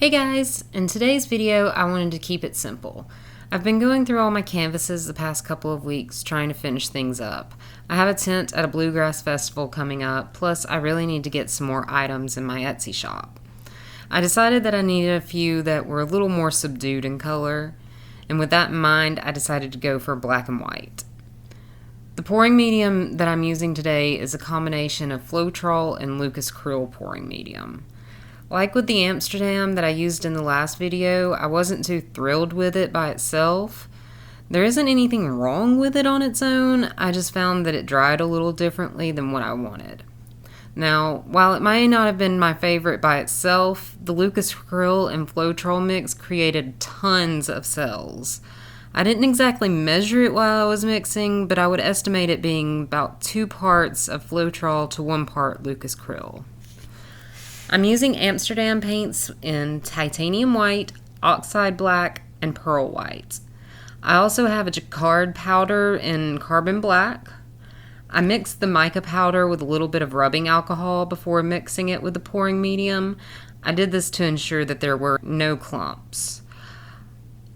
Hey guys, in today's video I wanted to keep it simple. I've been going through all my canvases the past couple of weeks trying to finish things up. I have a tent at a bluegrass festival coming up, plus I really need to get some more items in my Etsy shop. I decided that I needed a few that were a little more subdued in color, and with that in mind I decided to go for black and white. The pouring medium that I'm using today is a combination of Floetrol and Lukas Cryl pouring medium. Like with the Amsterdam that I used in the last video, I wasn't too thrilled with it by itself. There isn't anything wrong with it on its own, I just found that it dried a little differently than what I wanted. Now, while it may not have been my favorite by itself, the Lukas Cryl and Floetrol mix created tons of cells. I didn't exactly measure it while I was mixing, but I would estimate it being about 2 parts of Floetrol to 1 part Lukas Cryl. I'm using Amsterdam paints in titanium white, oxide black, and pearl white. I also have a jacquard powder in carbon black. I mixed the mica powder with a little bit of rubbing alcohol before mixing it with the pouring medium. I did this to ensure that there were no clumps.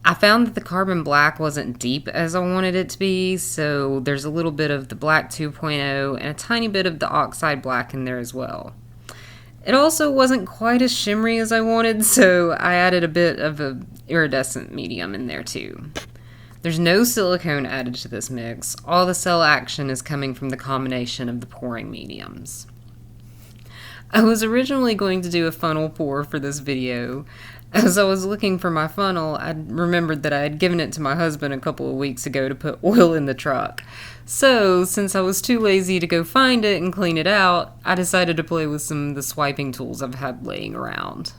I found that the carbon black wasn't deep as I wanted it to be, so there's a little bit of the black 2.0 and a tiny bit of the oxide black in there as well. It also wasn't quite as shimmery as I wanted, so I added a bit of an iridescent medium in there too. There's no silicone added to this mix. All the cell action is coming from the combination of the pouring mediums. I was originally going to do a funnel pour for this video. As I was looking for my funnel, I remembered that I had given it to my husband a couple of weeks ago to put oil in the truck. So, since I was too lazy to go find it and clean it out, I decided to play with some of the swiping tools I've had laying around.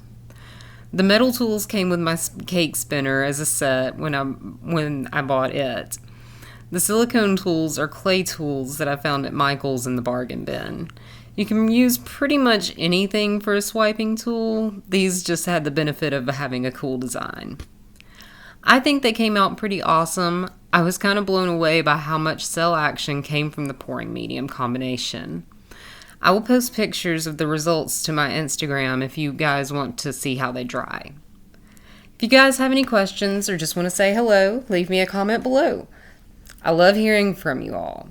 The metal tools came with my cake spinner as a set when I bought it. The silicone tools are clay tools that I found at Michael's in the bargain bin. You can use pretty much anything for a swiping tool. These just had the benefit of having a cool design. I think they came out pretty awesome. I was kind of blown away by how much cell action came from the pouring medium combination. I will post pictures of the results to my Instagram if you guys want to see how they dry. If you guys have any questions or just want to say hello, leave me a comment below. I love hearing from you all.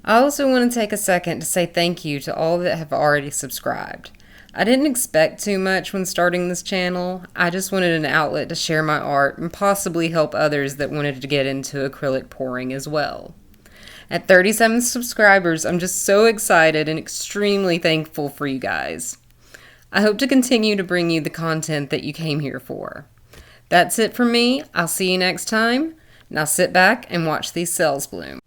I also want to take a second to say thank you to all that have already subscribed. I didn't expect too much when starting this channel. I just wanted an outlet to share my art and possibly help others that wanted to get into acrylic pouring as well. At 37 subscribers, I'm just so excited and extremely thankful for you guys. I hope to continue to bring you the content that you came here for. That's it from me. I'll see you next time. Now sit back and watch these cells bloom.